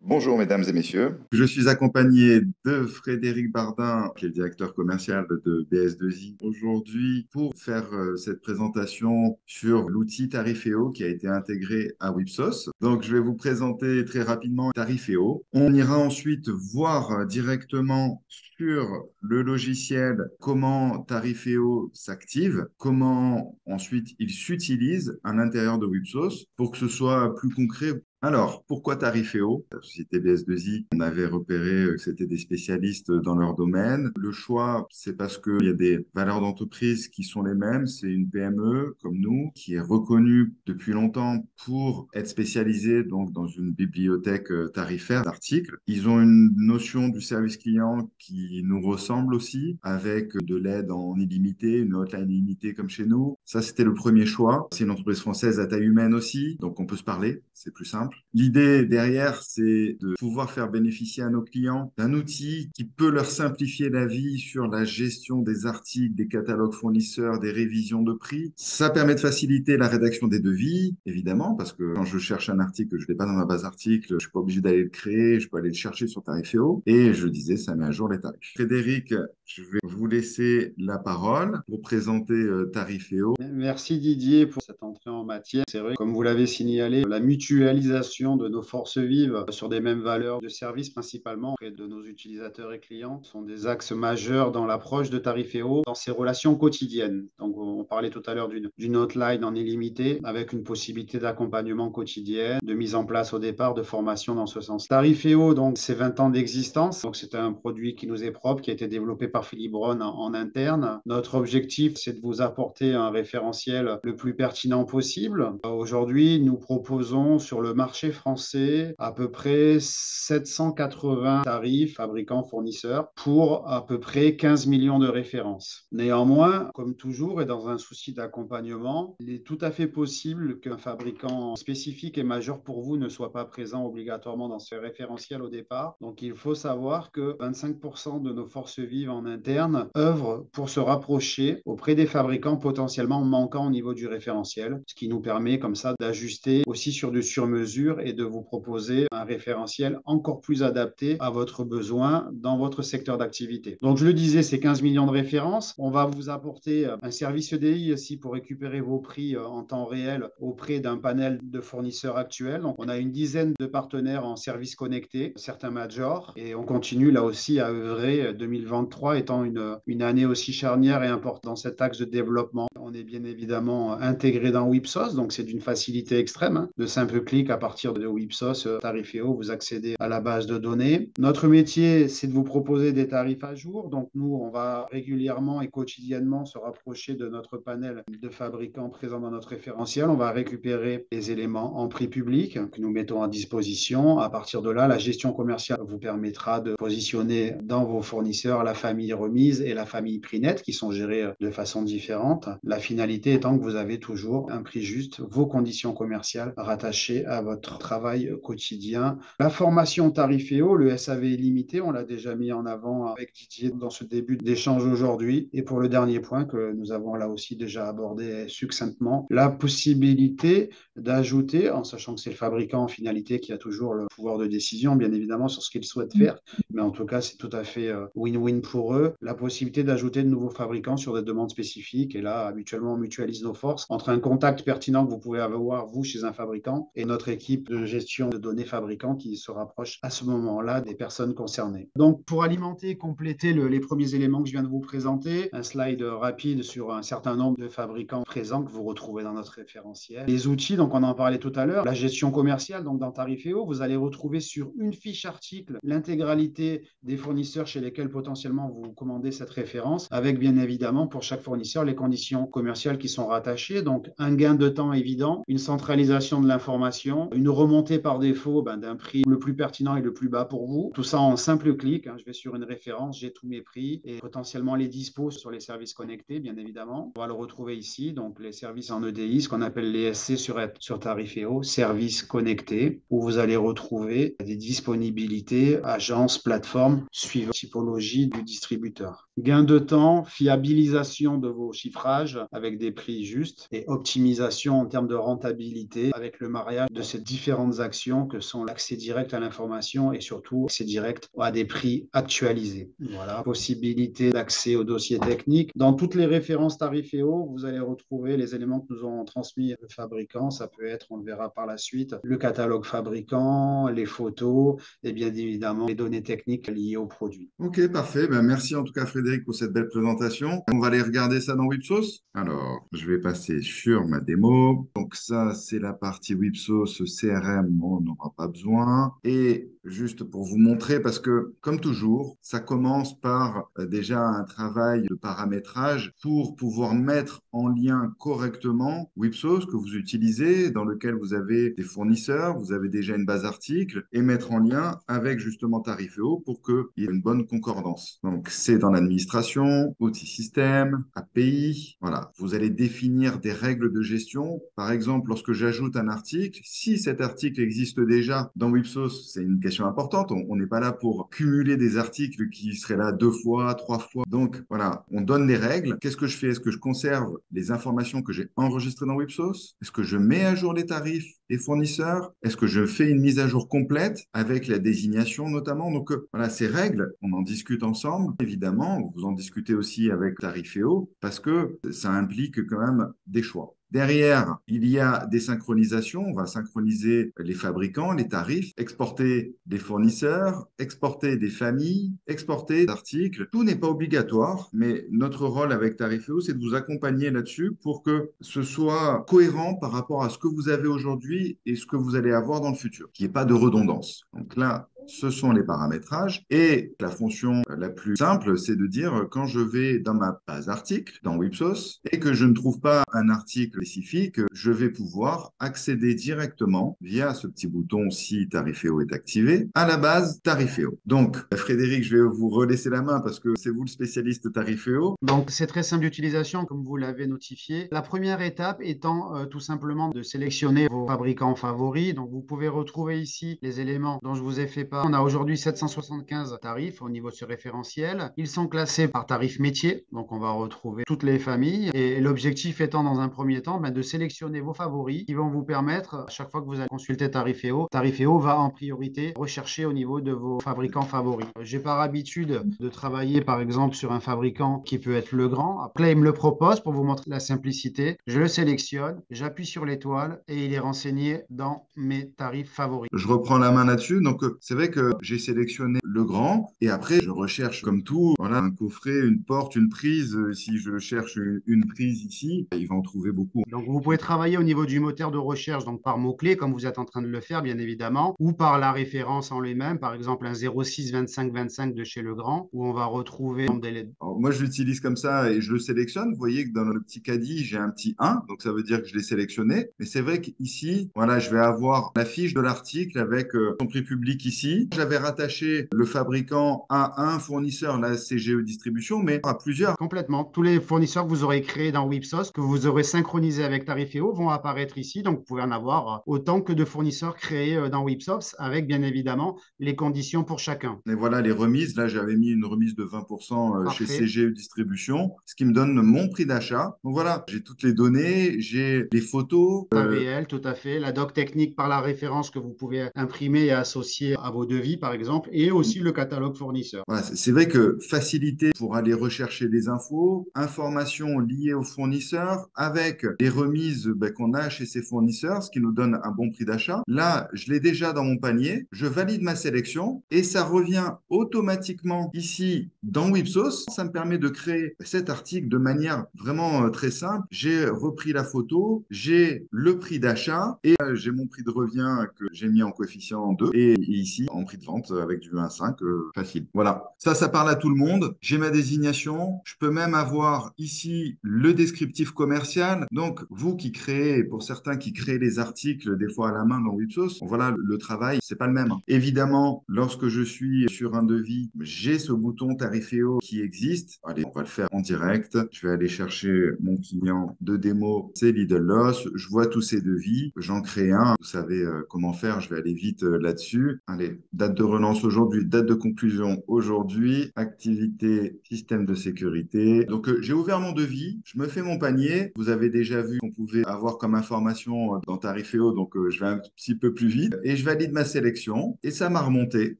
Bonjour mesdames et messieurs. Je suis accompagné de Frédéric Bardin, qui est le directeur commercial de BS2I, aujourd'hui pour faire cette présentation sur l'outil Tariféo qui a été intégré à Wipsos. Donc, je vais vous présenter très rapidement Tariféo. On ira ensuite voir directement sur le logiciel comment Tariféo s'active, comment ensuite il s'utilise à l'intérieur de Wipsos pour que ce soit plus concret. Alors, pourquoi Tariféo? La société BS2I, on avait repéré que c'était des spécialistes dans leur domaine. Le choix, c'est parce qu'il y a des valeurs d'entreprise qui sont les mêmes. C'est une PME comme nous qui est reconnue depuis longtemps pour être spécialisée donc dans une bibliothèque tarifaire d'articles. Ils ont une notion du service client qui nous ressemble aussi, avec de l'aide en illimité, une hotline illimitée comme chez nous. Ça, c'était le premier choix. C'est une entreprise française à taille humaine aussi, donc on peut se parler, c'est plus simple. L'idée derrière, c'est de pouvoir faire bénéficier à nos clients d'un outil qui peut leur simplifier la vie sur la gestion des articles, des catalogues fournisseurs, des révisions de prix. Ça permet de faciliter la rédaction des devis, évidemment, parce que quand je cherche un article que je n'ai pas dans ma base article, je suis pas obligé d'aller le créer, je peux aller le chercher sur Tariféo. Et je disais, ça met à jour les tarifs. Frédéric, je vais vous laisser la parole pour présenter Tariféo. Merci Didier pour cette entrée en matière. C'est vrai, comme vous l'avez signalé, la mutualisation de nos forces vives sur des mêmes valeurs de service principalement auprès de nos utilisateurs et clients sont des axes majeurs dans l'approche de Tariféo dans ses relations quotidiennes. Donc on parlait tout à l'heure d'une hotline en illimité avec une possibilité d'accompagnement quotidien, de mise en place au départ de formation dans ce sens. Tariféo, donc c'est 20 ans d'existence. Donc c'est un produit qui nous est propre, qui a été développé par Philippe Braun en interne. Notre objectif, c'est de vous apporter un référentiel le plus pertinent possible. Aujourd'hui, nous proposons sur le marché français à peu près 780 tarifs fabricants fournisseurs pour à peu près 15 millions de références. Néanmoins, comme toujours et dans un souci d'accompagnement, il est tout à fait possible qu'un fabricant spécifique et majeur pour vous ne soit pas présent obligatoirement dans ce référentiel au départ. Donc il faut savoir que 25% de nos forces vives en interne œuvrent pour se rapprocher auprès des fabricants potentiellement manquants au niveau du référentiel, ce qui nous permet comme ça d'ajuster aussi sur du sur-mesure et de vous proposer un référentiel encore plus adapté à votre besoin dans votre secteur d'activité. Donc je le disais, c'est 15 millions de références. On va vous apporter un service EDI aussi pour récupérer vos prix en temps réel auprès d'un panel de fournisseurs actuels. Donc on a une dizaine de partenaires en service connecté, certains majors, et on continue là aussi à œuvrer, 2023 étant une année aussi charnière et importante dans cet axe de développement. On est bien évidemment intégré dans Wipsos, donc c'est d'une facilité extrême, hein. De simples clics à partir de Wipsos, Tariféo, vous accédez à la base de données. Notre métier, c'est de vous proposer des tarifs à jour. Donc nous, on va régulièrement et quotidiennement se rapprocher de notre panel de fabricants présents dans notre référentiel. On va récupérer les éléments en prix public que nous mettons à disposition. À partir de là, la gestion commerciale vous permettra de positionner dans vos fournisseurs la famille remise et la famille prix net qui sont gérées de façon différente. La finalité étant que vous avez toujours un prix juste, vos conditions commerciales rattachées à votre travail quotidien. La formation Tariféo, le SAV illimité, on l'a déjà mis en avant avec Didier dans ce début d'échange aujourd'hui. Et pour le dernier point que nous avons là aussi déjà abordé succinctement, la possibilité d'ajouter, en sachant que c'est le fabricant en finalité qui a toujours le pouvoir de décision, bien évidemment, sur ce qu'il souhaite faire, mais en tout cas, c'est tout à fait win-win pour eux, la possibilité d'ajouter de nouveaux fabricants sur des demandes spécifiques. Et là, habituellement, on mutualise nos forces entre un contact pertinent que vous pouvez avoir, vous, chez un fabricant, et notre équipe de gestion de données fabricants qui se rapproche à ce moment-là des personnes concernées. Donc, pour alimenter et compléter les premiers éléments que je viens de vous présenter, un slide rapide sur un certain nombre de fabricants présents que vous retrouvez dans notre référentiel. Les outils, donc on en parlait tout à l'heure, la gestion commerciale, donc dans Tariféo, vous allez retrouver sur une fiche article l'intégralité des fournisseurs chez lesquels potentiellement vous commandez cette référence, avec bien évidemment pour chaque fournisseur les conditions commerciales qui sont rattachées. Donc un gain de temps évident, une centralisation de l'information, une remontée par défaut d'un prix le plus pertinent et le plus bas pour vous. Tout ça en simple clic, hein. Je vais sur une référence, j'ai tous mes prix et potentiellement les dispos sur les services connectés, bien évidemment. On va le retrouver ici, donc les services en EDI, ce qu'on appelle les SC sur Tariféo, services connectés, où vous allez retrouver des disponibilités, agences, plateformes, suivant la typologie du distributeur. Gain de temps, fiabilisation de vos chiffrages avec des prix justes et optimisation en termes de rentabilité avec le mariage de ces différentes actions que sont l'accès direct à l'information et surtout l'accès direct à des prix actualisés. Voilà, possibilité d'accès aux dossiers techniques. Dans toutes les références Tariféo, vous allez retrouver les éléments que nous ont transmis le fabricant. Ça peut être, on le verra par la suite, le catalogue fabricant, les photos et bien évidemment les données techniques liées au produit. Ok, parfait. Ben, merci en tout cas Frédéric pour cette belle présentation. On va aller regarder ça dans Wipsos. Alors, je vais passer sur ma démo. Donc ça, c'est la partie Wipsos CRM, on n'aura pas besoin. Et juste pour vous montrer, parce que comme toujours, ça commence par déjà un travail de paramétrage pour pouvoir mettre en lien correctement Wipsos que vous utilisez, dans lequel vous avez des fournisseurs, vous avez déjà une base article, et mettre en lien avec justement Tariféo pour qu'il y ait une bonne concordance. Donc, c'est dans l'administration, outils système, API. Voilà, vous allez définir des règles de gestion. Par exemple, lorsque j'ajoute un article, si cet article existe déjà dans Wipsos, c'est une question importante. On n'est pas là pour cumuler des articles qui seraient là 2 fois, 3 fois. Donc, voilà, on donne les règles. Qu'est-ce que je fais? Est-ce que je conserve les informations que j'ai enregistrées dans Wipsos? Est-ce que je mets à jour les tarifs des fournisseurs? Est-ce que je fais une mise à jour complète avec la désignation notamment? Donc, voilà, ces règles, on en discute ensemble. Évidemment, vous en discutez aussi avec Tariféo parce que ça implique quand même des choix. Derrière, il y a des synchronisations. On va synchroniser les fabricants, les tarifs, exporter des fournisseurs, exporter des familles, exporter des articles. Tout n'est pas obligatoire, mais notre rôle avec Tariféo, c'est de vous accompagner là-dessus pour que ce soit cohérent par rapport à ce que vous avez aujourd'hui et ce que vous allez avoir dans le futur, qu'il n'y ait pas de redondance. Donc là, ce sont les paramétrages. Et la fonction la plus simple, c'est de dire quand je vais dans ma base article, dans Wipsos, et que je ne trouve pas un article spécifique, je vais pouvoir accéder directement via ce petit bouton si Tariféo est activé à la base Tariféo. Donc, Frédéric, je vais vous relaisser la main parce que c'est vous le spécialiste Tariféo. Donc, c'est très simple d'utilisation, comme vous l'avez notifié. La première étape étant tout simplement de sélectionner vos fabricants favoris. Donc, vous pouvez retrouver ici les éléments dont je vous ai fait part. On a aujourd'hui 775 tarifs au niveau de ce référentiel. Ils sont classés par tarif métier. Donc, on va retrouver toutes les familles. Et l'objectif étant, dans un premier temps, de sélectionner vos favoris qui vont vous permettre, à chaque fois que vous allez consulter Tariféo, Tariféo va en priorité rechercher au niveau de vos fabricants favoris. J'ai par habitude de travailler, par exemple, sur un fabricant qui peut être Legrand. Après, il me le propose pour vous montrer la simplicité. Je le sélectionne, j'appuie sur l'étoile et il est renseigné dans mes tarifs favoris. Je reprends la main là-dessus. Donc, c'est vrai que j'ai sélectionné le grand et après, je recherche comme tout, voilà, un coffret, une porte, une prise. Si je cherche une prise ici, il va en trouver beaucoup. Donc, vous pouvez travailler au niveau du moteur de recherche, donc par mots-clés, comme vous êtes en train de le faire, bien évidemment, ou par la référence en lui-même, par exemple un 06 25 25 de chez Legrand, où on va retrouver Alors, moi, je l'utilise comme ça et je le sélectionne. Vous voyez que dans le petit caddie, j'ai un petit 1, donc ça veut dire que je l'ai sélectionné. Mais c'est vrai qu'ici, voilà, je vais avoir la fiche de l'article avec son prix public ici. J'avais rattaché le fabricant à un fournisseur, la CGE Distribution, mais à plusieurs. complètement. Tous les fournisseurs que vous aurez créés dans Wipsos, que vous aurez synchronisés avec Tariféo, vont apparaître ici. Donc, vous pouvez en avoir autant que de fournisseurs créés dans Wipsos, avec bien évidemment les conditions pour chacun. Et voilà les remises. Là, j'avais mis une remise de 20% chez Parfait. CGE Distribution, ce qui me donne mon prix d'achat. Donc voilà, j'ai toutes les données, j'ai les photos. Temps réel, tout à fait. La doc technique par la référence que vous pouvez imprimer et associer à vos devis, par exemple, et aussi le catalogue fournisseur. Voilà, c'est vrai que facilité pour aller rechercher des infos, informations liées aux fournisseurs, avec les remises qu'on a chez ces fournisseurs, ce qui nous donne un bon prix d'achat. Là, je l'ai déjà dans mon panier, je valide ma sélection et ça revient automatiquement ici dans Wipsos. Ça me permet de créer cet article de manière vraiment très simple. J'ai repris la photo, j'ai le prix d'achat et j'ai mon prix de revient que j'ai mis en coefficient 2 et ici en prix de vente avec du 1,5 facile. Voilà. Ça parle à tout le monde. J'ai ma désignation. Je peux même avoir ici le descriptif commercial. Donc, vous qui créez, pour certains qui créent les articles des fois à la main dans Wipsos, voilà, le travail, c'est pas le même. Évidemment, lorsque je suis sur un devis, j'ai ce bouton Tariféo qui existe. Allez, on va le faire en direct. Je vais aller chercher mon client de démo, c'est Lidl Loss. Je vois tous ces devis. J'en crée un. Vous savez comment faire. Je vais aller vite là-dessus. Allez, date de relance aujourd'hui, date de conclusion aujourd'hui, activité, système de sécurité. Donc, j'ai ouvert mon devis, je me fais mon panier. Vous avez déjà vu qu'on pouvait avoir comme information dans Tariféo, donc je vais un petit peu plus vite et je valide ma sélection et ça m'a remonté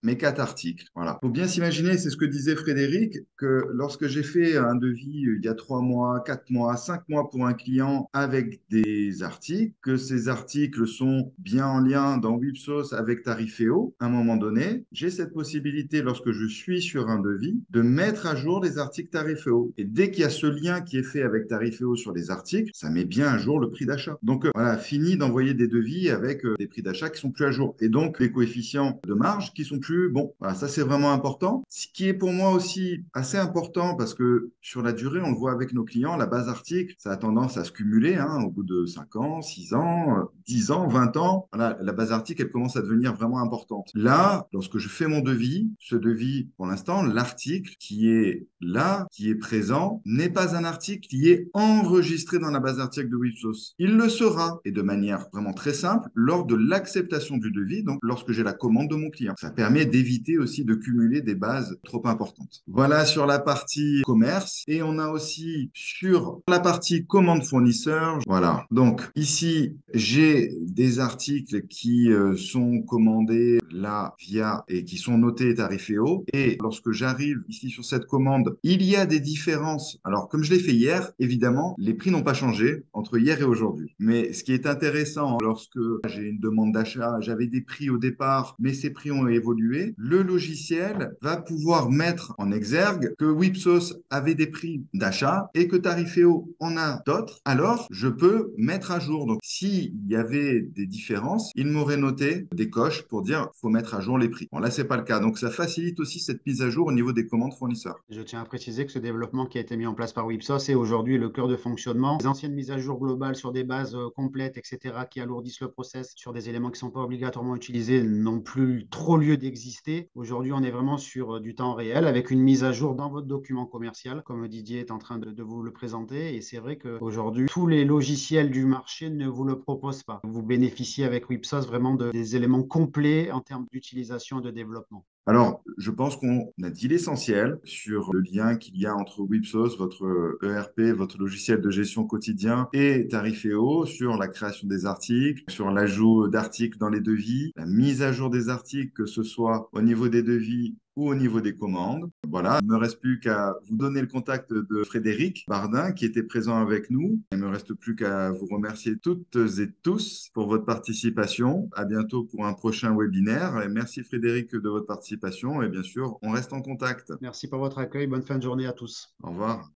mes 4 articles. Voilà. Faut bien s'imaginer, c'est ce que disait Frédéric, que lorsque j'ai fait un devis il y a 3 mois, 4 mois, 5 mois pour un client avec des articles, que ces articles sont bien en lien dans Wipsos avec Tariféo, à un moment donné, j'ai cette possibilité, lorsque je suis sur un devis, de mettre à jour les articles Tariféo. Et dès qu'il y a ce lien qui est fait avec Tariféo sur les articles, ça met bien à jour le prix d'achat. Donc voilà, fini d'envoyer des devis avec des prix d'achat qui sont plus à jour. Et donc les coefficients de marge qui sont plus bons. Voilà, ça c'est vraiment important. Ce qui est pour moi aussi assez important parce que sur la durée, on le voit avec nos clients, la base article, ça a tendance à se cumuler au bout de 5 ans, 6 ans, 10 ans, 20 ans. Voilà, la base article, elle commence à devenir vraiment importante. Là, lorsque je fais mon devis, ce devis, pour l'instant, l'article qui est là, qui est présent, n'est pas un article qui est enregistré dans la base article de Wipsos. Il le sera, et de manière vraiment très simple, lors de l'acceptation du devis, donc lorsque j'ai la commande de mon client. Ça permet d'éviter aussi de cumuler des bases trop importantes. Voilà sur la partie commerce, et on a aussi sur la partie commande fournisseur. Voilà. Donc ici, j'ai des articles qui sont commandés là via et qui sont notés Tariféo. Et lorsque j'arrive ici sur cette commande, il y a des différences. Alors, comme je l'ai fait hier, évidemment, les prix n'ont pas changé entre hier et aujourd'hui. Mais ce qui est intéressant, lorsque j'ai une demande d'achat, j'avais des prix au départ, mais ces prix ont évolué, le logiciel va pouvoir mettre en exergue que Wipsos avait des prix d'achat et que Tariféo en a d'autres. Alors, je peux mettre à jour. Donc, s'il y avait des différences, il m'aurait noté des coches pour dire faut mettre à jour les prix. Bon, là, c'est pas le cas. Donc, ça facilite aussi cette mise à jour au niveau des commandes fournisseurs. Je tiens à préciser que ce développement qui a été mis en place par Wipsos est aujourd'hui le cœur de fonctionnement. Les anciennes mises à jour globales sur des bases complètes, etc., qui alourdissent le process sur des éléments qui ne sont pas obligatoirement utilisés, n'ont plus trop lieu d'exister. Aujourd'hui, on est vraiment sur du temps réel avec une mise à jour dans votre document commercial, comme Didier est en train de vous le présenter. Et c'est vrai qu'aujourd'hui, tous les logiciels du marché ne vous le proposent pas. Vous bénéficiez avec Wipsos vraiment des éléments complets en termes d'utilisation et de développement. Alors, je pense qu'on a dit l'essentiel sur le lien qu'il y a entre Wipsos, votre ERP, votre logiciel de gestion quotidien, et Tariféo, sur la création des articles, sur l'ajout d'articles dans les devis, la mise à jour des articles, que ce soit au niveau des devis ou au niveau des commandes. Voilà, il ne me reste plus qu'à vous donner le contact de Frédéric Bardin qui était présent avec nous. Il ne me reste plus qu'à vous remercier toutes et tous pour votre participation. À bientôt pour un prochain webinaire. Et merci Frédéric de votre participation et bien sûr, on reste en contact. Merci pour votre accueil. Bonne fin de journée à tous. Au revoir.